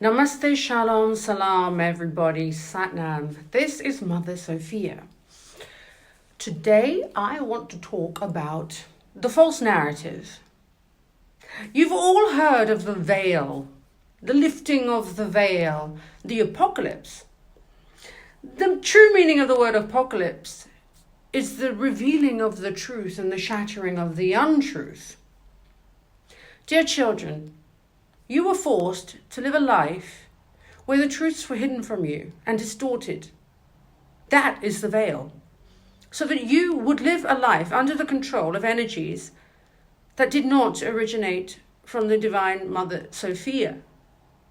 Namaste, shalom, salam, everybody, satnam. This is Mother Sofia. Today, I want to talk about the false narrative. You've all heard of the veil, the lifting of the veil, the apocalypse. The true meaning of the word apocalypse is the revealing of the truth and the shattering of the untruth. Dear children, you were forced to live a life where the truths were hidden from you and distorted. That is the veil. So that you would live a life under the control of energies that did not originate from the Divine Mother Sophia,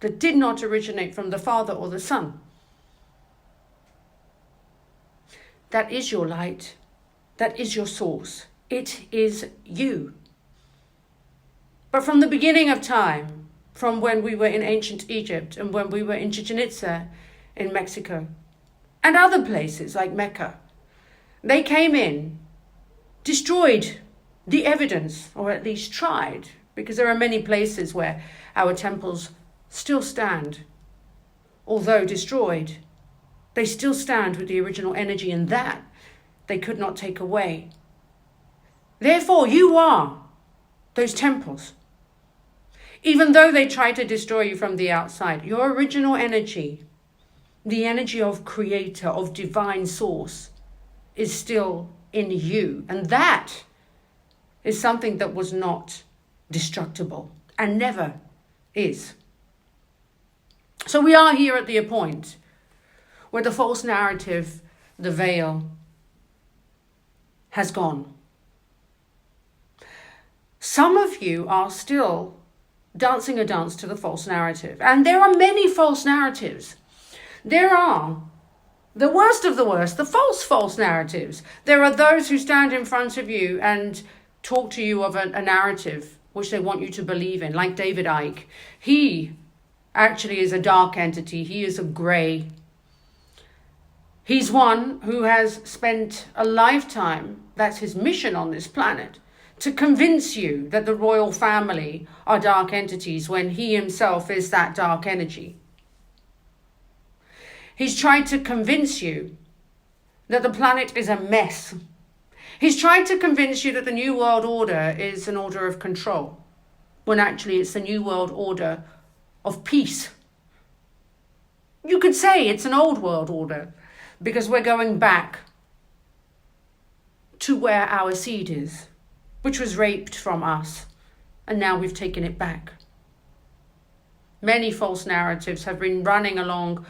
that did not originate from the Father or the Son. That is your light. That is your source. It is you. But from the beginning of time, from when we were in ancient Egypt and when we were in Chichen Itza in Mexico and other places like Mecca, they came in, destroyed the evidence, or at least tried, because there are many places where our temples still stand. Although destroyed, they still stand with the original energy, and that they could not take away. Therefore, you are those temples. Even though they try to destroy you from the outside, your original energy, the energy of creator, of divine source, is still in you. And that is something that was not destructible and never is. So we are here at the point where the false narrative, the veil, has gone. Some of you are still dancing a dance to the false narrative. And there are many false narratives. There are the worst of the worst, the false narratives. There are those who stand in front of you and talk to you of a narrative which they want you to believe in, like David Icke. He actually is a dark entity. He is a grey. He's one who has spent a lifetime, that's his mission on this planet, to convince you that the royal family are dark entities when he himself is that dark energy. He's tried to convince you that the planet is a mess. He's tried to convince you that the New World Order is an order of control, when actually it's the New World Order of peace. You could say it's an old world order, because we're going back to where our seed is, which was raped from us, and now we've taken it back. Many false narratives have been running along,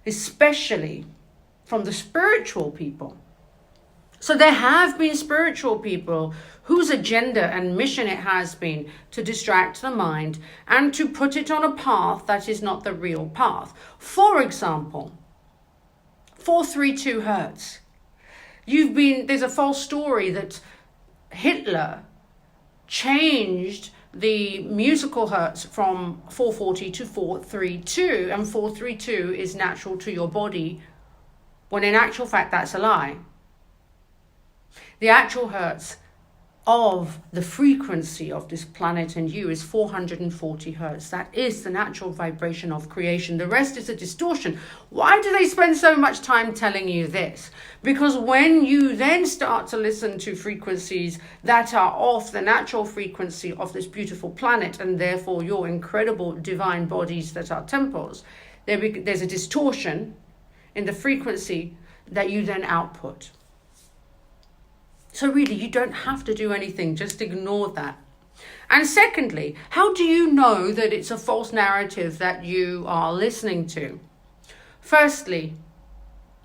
especially from the spiritual people. So there have been spiritual people whose agenda and mission it has been to distract the mind and to put it on a path that is not the real path. For example, 432 Hertz. There's a false story that Hitler changed the musical hertz from 440 to 432, and 432 is natural to your body, when in actual fact that's a lie. The actual hertz of the frequency of this planet and you is 440 hertz. That is the natural vibration of creation. The rest is a distortion. Why do they spend so much time telling you this? Because when you then start to listen to frequencies that are off the natural frequency of this beautiful planet, and therefore your incredible divine bodies that are temples, there's a distortion in the frequency that you then output. So really, you don't have to do anything, just ignore that. And secondly, how do you know that it's a false narrative that you are listening to? Firstly,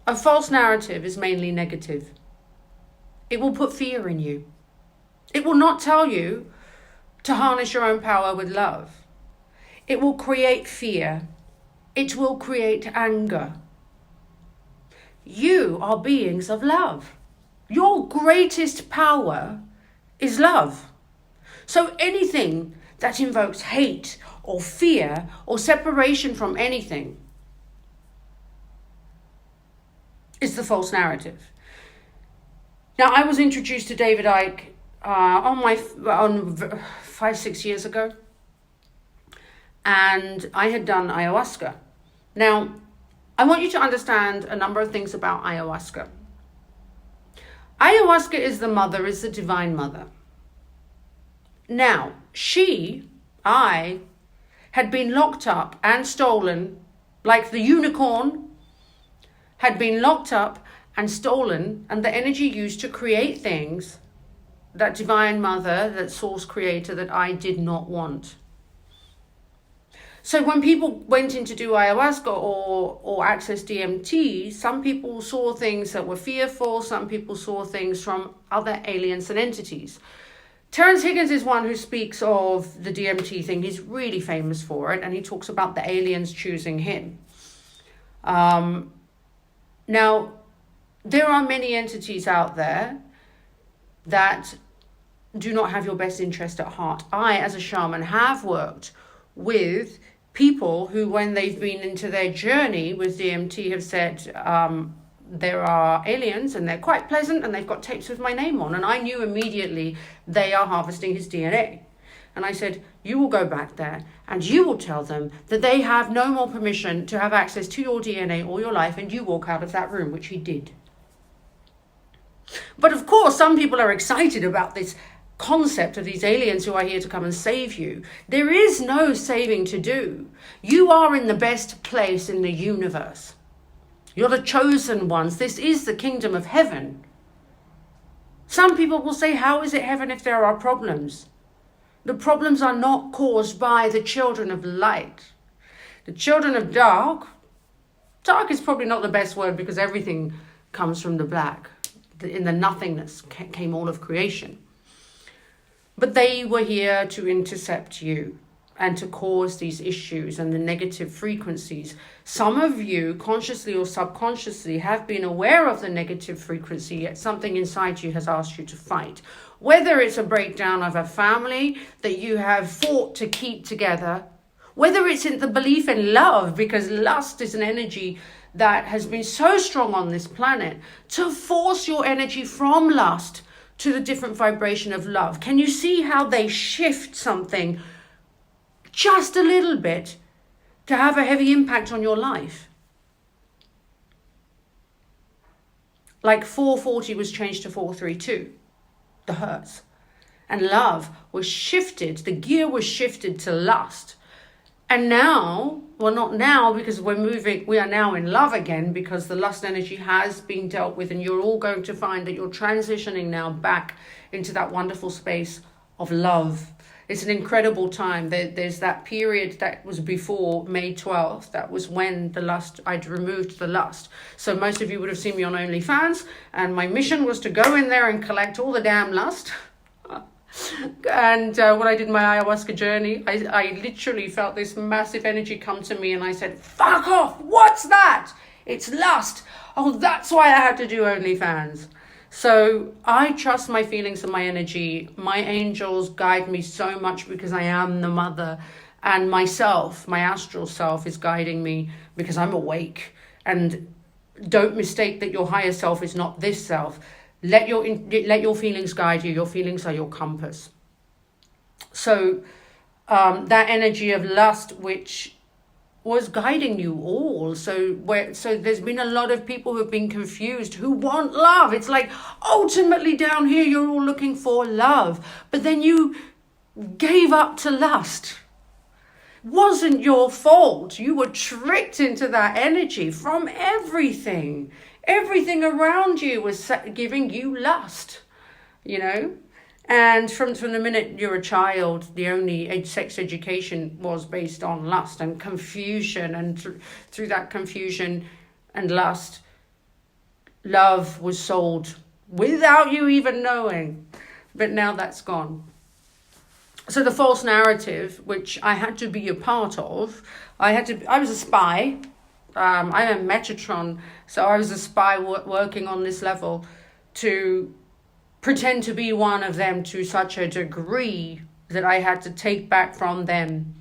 a false narrative is mainly negative. It will put fear in you. It will not tell you to harness your own power with love. It will create fear. It will create anger. You are beings of love. Your greatest power is love. So anything that invokes hate or fear or separation from anything is the false narrative. Now, I was introduced to David Icke on 5-6 years ago. and I had done ayahuasca. Now, I want you to understand a number of things about ayahuasca. Ayahuasca is the divine mother. Now, I had been locked up and stolen, like the unicorn, had been locked up and stolen, and the energy used to create things, that divine mother, that source creator, that I did not want. So when people went in to do ayahuasca or access DMT, some people saw things that were fearful, some people saw things from other aliens and entities. Terence Higgins is one who speaks of the DMT thing. He's really famous for it, and he talks about the aliens choosing him. Now, there are many entities out there that do not have your best interest at heart. I, as a shaman, have worked with people who, when they've been into their journey with DMT, have said, there are aliens and they're quite pleasant and they've got tapes with my name on. And I knew immediately they are harvesting his DNA. And I said, you will go back there and you will tell them that they have no more permission to have access to your DNA all your life, and you walk out of that room, which he did. But of course, some people are excited about this concept of these aliens who are here to come and save you. There is no saving to do. You are in the best place in the universe. You're the chosen ones. This is the kingdom of heaven. Some people will say, how is it heaven if there are problems? The problems are not caused by the children of light. The children of dark is probably not the best word, because everything comes from the black. In the nothingness came all of creation. But they were here to intercept you and to cause these issues and the negative frequencies. Some of you, consciously or subconsciously, have been aware of the negative frequency, yet something inside you has asked you to fight. Whether it's a breakdown of a family that you have fought to keep together, whether it's in the belief in love, because lust is an energy that has been so strong on this planet, to force your energy from lust to the different vibration of love. Can you see how they shift something just a little bit to have a heavy impact on your life? Like 440 was changed to 432, the hertz. And love was shifted, the gear was shifted to lust. And now, well, not now, because we are now in love again, because the lust energy has been dealt with, and you're all going to find that you're transitioning now back into that wonderful space of love. It's an incredible time. There's that period that was before May 12th. That was when I'd removed the lust. So most of you would have seen me on OnlyFans, and my mission was to go in there and collect all the damn lust. And when I did my ayahuasca journey, I literally felt this massive energy come to me, and I said, fuck off, what's that? It's lust. Oh, that's why I had to do OnlyFans. So I trust my feelings and my energy. My angels guide me so much because I am the mother, and myself, my astral self, is guiding me because I'm awake. And don't mistake that your higher self is not this self. Let your feelings guide you. Your feelings are your compass. So that energy of lust, which was guiding you all. So there's been a lot of people who have been confused, who want love. It's like, ultimately down here, you're all looking for love. But then you gave up to lust. Wasn't your fault. You were tricked into that energy from everything. Everything around you was giving you lust, you know. And from the minute you're a child, the only sex education was based on lust and confusion. And through that confusion and lust, love was sold without you even knowing. But now that's gone. So the false narrative, which I had to be a part of, I was a spy. I'm a Metatron, so I was a spy working on this level to pretend to be one of them to such a degree that I had to take back from them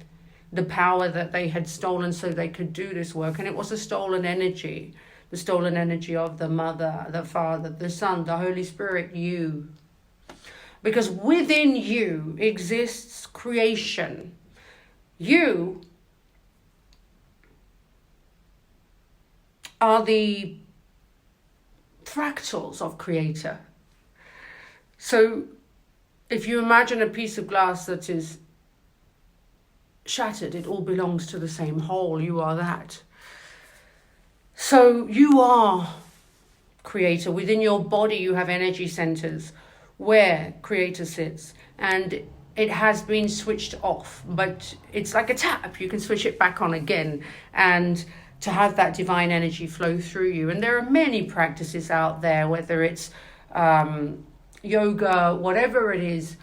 the power that they had stolen so they could do this work. And it was a stolen energy, the stolen energy of the Mother, the Father, the Son, the Holy Spirit, you. Because within you exists creation. You are the fractals of Creator. So if you imagine a piece of glass that is shattered, it all belongs to the same whole. You are that. So you are Creator. Within your body you have energy centers where Creator sits, and it has been switched off, but it's like a tap. You can switch it back on again, and to have that divine energy flow through you. And there are many practices out there, whether it's yoga, whatever it is.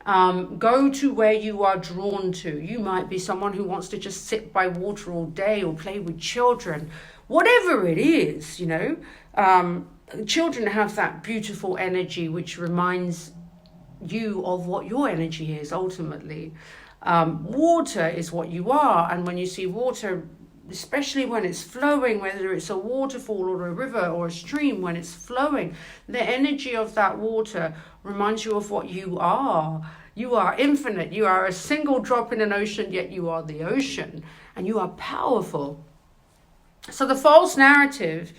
Go to where you are drawn to. You might be someone who wants to just sit by water all day or play with children. Whatever it is, children have that beautiful energy which reminds you of what your energy is ultimately. Water is what you are, and when you see water, especially when it's flowing, whether it's a waterfall or a river or a stream, when it's flowing, the energy of that water reminds you of what you are. You are infinite. You are a single drop in an ocean, yet you are the ocean, and you are powerful. So the false narrative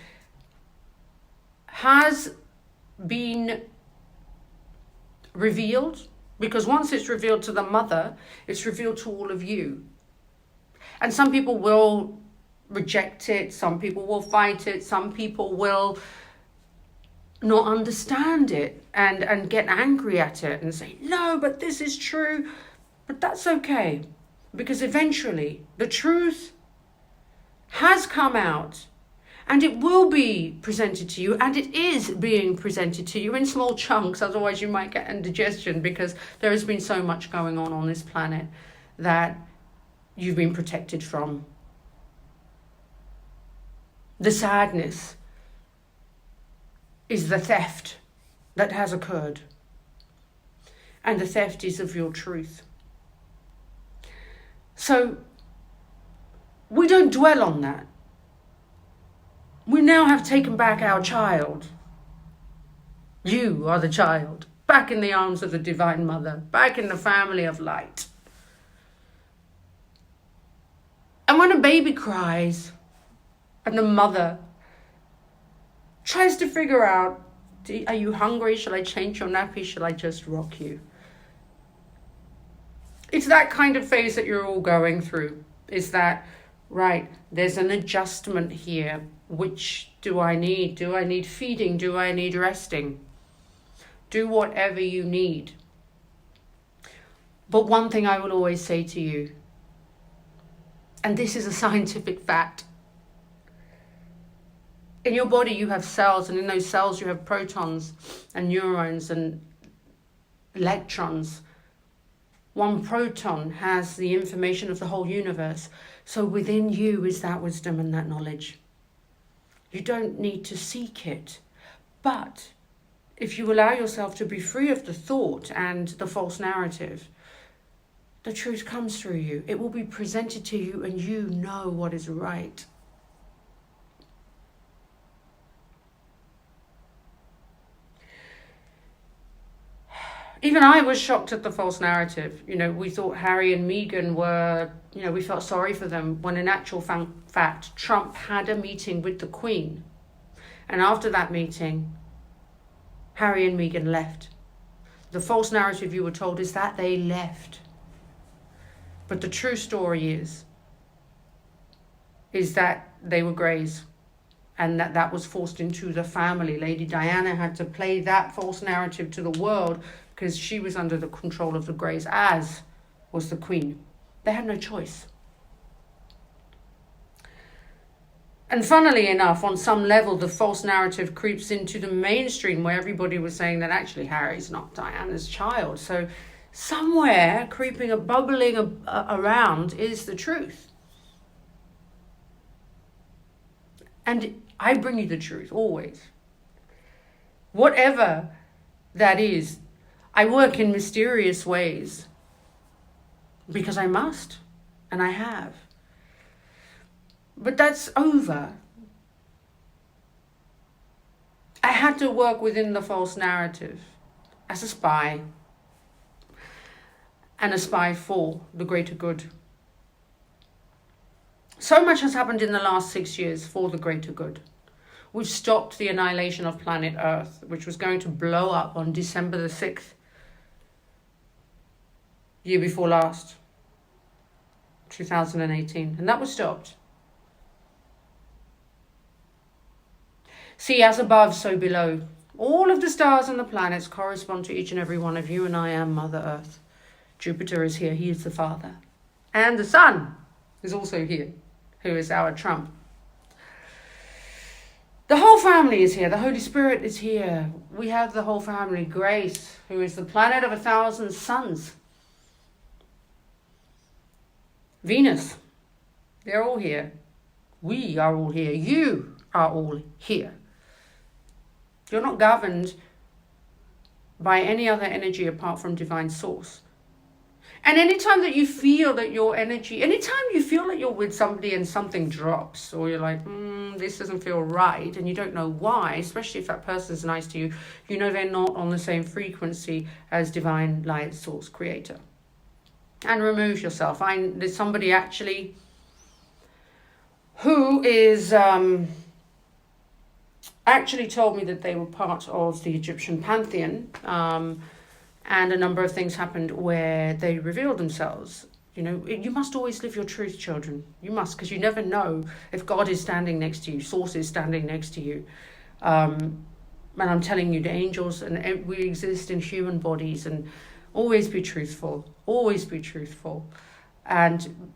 has been revealed, because once it's revealed to the mother, it's revealed to all of you. And some people will reject it, some people will fight it, some people will not understand it and get angry at it and say, no, but this is true. But that's okay, because eventually the truth has come out, and it will be presented to you, and it is being presented to you in small chunks. Otherwise you might get indigestion, because there has been so much going on this planet that you've been protected from. The sadness is the theft that has occurred, and the theft is of your truth. So we don't dwell on that. We now have taken back our child. You are the child, back in the arms of the Divine Mother, back in the family of light. And when a baby cries and the mother tries to figure out, are you hungry? Shall I change your nappy? Shall I just rock you? It's that kind of phase that you're all going through. Is that, right, there's an adjustment here. Which do I need? Do I need feeding? Do I need resting? Do whatever you need. But one thing I will always say to you, and this is a scientific fact, in your body you have cells, and in those cells you have protons and neurons and electrons. One proton has the information of the whole universe. So within you is that wisdom and that knowledge. You don't need to seek it. But if you allow yourself to be free of the thought and the false narrative, the truth comes through you. It will be presented to you, and you know what is right. Even I was shocked at the false narrative. We thought Harry and Meghan were, we felt sorry for them, when in actual fact, Trump had a meeting with the Queen. And after that meeting, Harry and Meghan left. The false narrative you were told is that they left. But the true story is that they were greys, and that was forced into the family. Lady Diana had to play that false narrative to the world, because she was under the control of the Greys, as was the Queen. They had no choice. And funnily enough, on some level, the false narrative creeps into the mainstream, where everybody was saying that actually Harry's not Diana's child. So somewhere creeping and bubbling around is the truth. And I bring you the truth, always. Whatever that is, I work in mysterious ways because I must, and I have. But that's over. I had to work within the false narrative as a spy, and a spy for the greater good. So much has happened in the last 6 years for the greater good. We've stopped the annihilation of planet Earth, which was going to blow up on December the 6th, year before last, 2018, and that was stopped. See, as above, so below. All of the stars and the planets correspond to each and every one of you, and I am Mother Earth. Jupiter is here, he is the Father. And the Sun is also here, who is our Trump. The whole family is here, the Holy Spirit is here. We have the whole family, Grace, who is the planet of 1,000 suns. Venus, they're all here. We are all here. You are all here. You're not governed by any other energy apart from divine source. And anytime that you feel that your energy, anytime you feel that you're with somebody and something drops, or you're like, this doesn't feel right, and you don't know why, especially if that person's nice to you, you know they're not on the same frequency as divine light source creator. And remove yourself. There's somebody actually who is actually told me that they were part of the Egyptian pantheon, and a number of things happened where they revealed themselves. You know, you must always live your truth, children. You must, because you never know if God is standing next to you, Source is standing next to you. And I'm telling you, the angels, and we exist in human bodies, and always be truthful. Always be truthful. And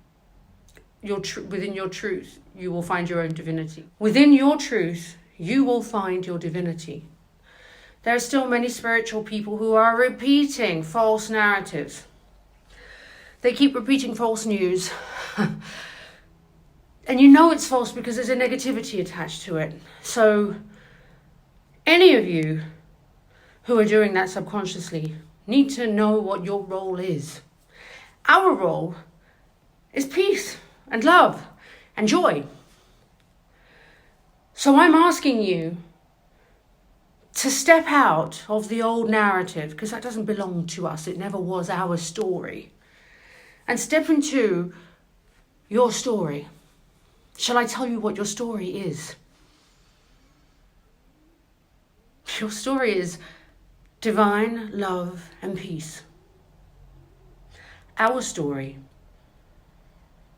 within your truth, you will find your own divinity. Within your truth, you will find your divinity. There are still many spiritual people who are repeating false narratives. They keep repeating false news. And you know it's false because there's a negativity attached to it. So any of you who are doing that subconsciously need to know what your role is. Our role is peace and love and joy. So I'm asking you to step out of the old narrative, because that doesn't belong to us. It never was our story. And step into your story. Shall I tell you what your story is? Your story is divine love and peace. Our story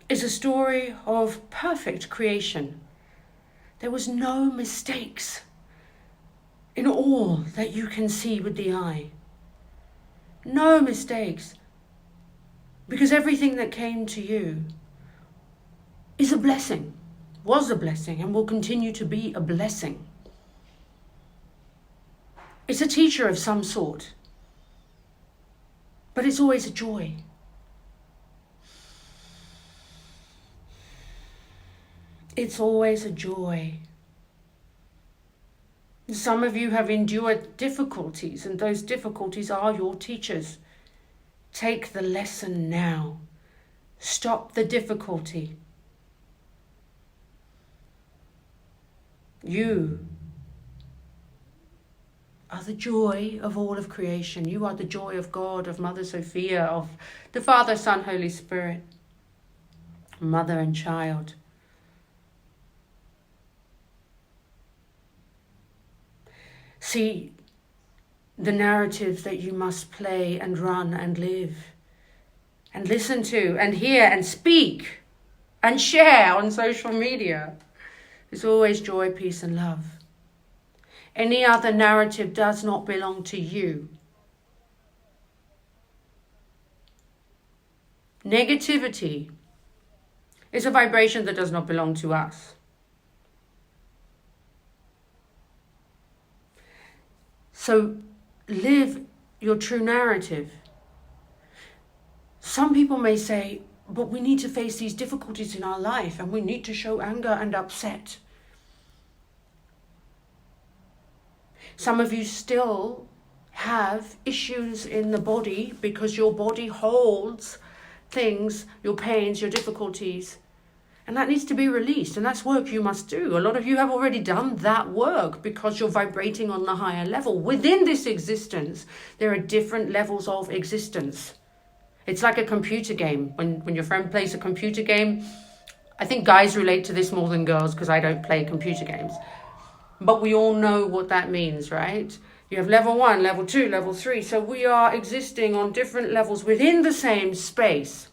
is a story of perfect creation. There was no mistakes in all that you can see with the eye. No mistakes. Because everything that came to you is a blessing, was a blessing, and will continue to be a blessing. It's a teacher of some sort, but it's always a joy. It's always a joy. Some of you have endured difficulties, and those difficulties are your teachers. Take the lesson now. Stop the difficulty. You are the joy of all of creation. You are the joy of God, of Mother Sofia, of the Father, Son, Holy Spirit, mother and child. See, the narrative that you must play and run and live and listen to and hear and speak and share on social media is always joy, peace and love. Any other narrative does not belong to you. Negativity is a vibration that does not belong to us. So live your true narrative. Some people may say, but we need to face these difficulties in our life and we need to show anger and upset. Some of you still have issues in the body because your body holds things, your pains, your difficulties, and that needs to be released, and that's work you must do. A lot of you have already done that work because you're vibrating on the higher level. Within this existence, there are different levels of existence. It's like a computer game. When your friend plays a computer game, I think guys relate to this more than girls because I don't play computer games. But we all know what that means, right? You have level 1, level 2, level 3. So we are existing on different levels within the same space.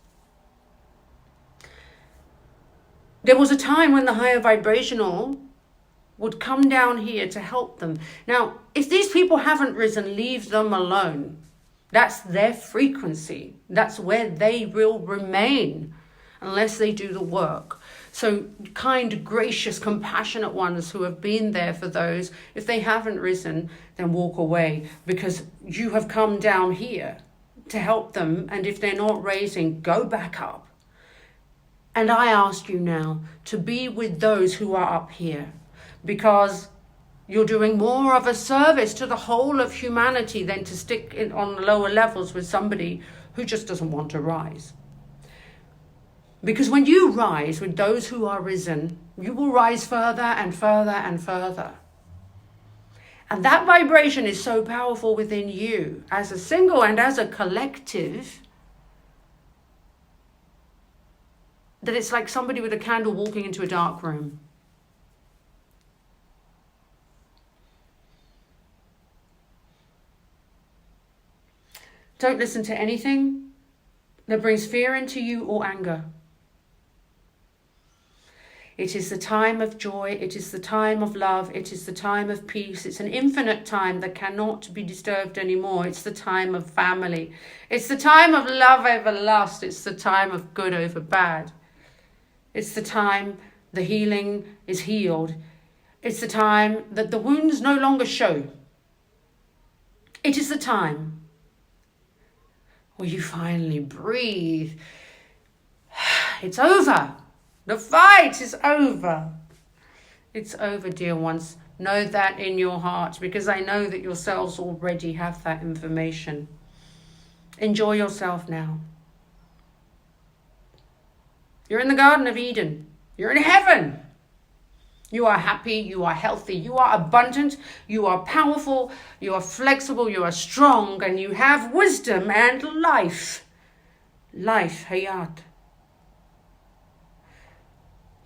There was a time when the higher vibrational would come down here to help them. Now, if these people haven't risen, leave them alone. That's their frequency. That's where they will remain unless they do the work. So kind, gracious, compassionate ones who have been there for those, if they haven't risen, then walk away, because you have come down here to help them. And if they're not raising, go back up. And I ask you now to be with those who are up here, because you're doing more of a service to the whole of humanity than to stick in on the lower levels with somebody who just doesn't want to rise. Because when you rise with those who are risen, you will rise further and further and further. And that vibration is so powerful within you as a single and as a collective that it's like somebody with a candle walking into a dark room. Don't listen to anything that brings fear into you or anger. It is the time of joy. It is the time of love. It is the time of peace. It's an infinite time that cannot be disturbed anymore. It's the time of family. It's the time of love over lust. It's the time of good over bad. It's the time the healing is healed. It's the time that the wounds no longer show. It is the time where you finally breathe. It's over. The fight is over. It's over, dear ones. Know that in your heart, because I know that yourselves already have that information. Enjoy yourself now. You're in the Garden of Eden. You're in heaven. You are happy, you are healthy, you are abundant, you are powerful, you are flexible, you are strong, and you have wisdom and life. Life, hayat.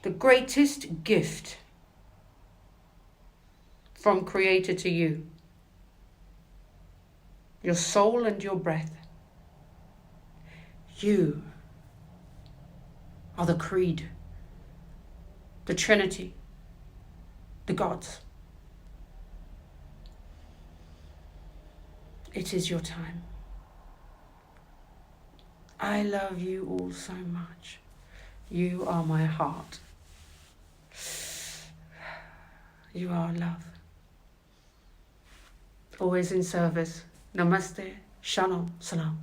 The greatest gift from Creator to you. Your soul and your breath. You are the creed, the Trinity, the gods. It is your time. I love you all so much. You are my heart. You are love. Always in service. Namaste. Shalom. Salam.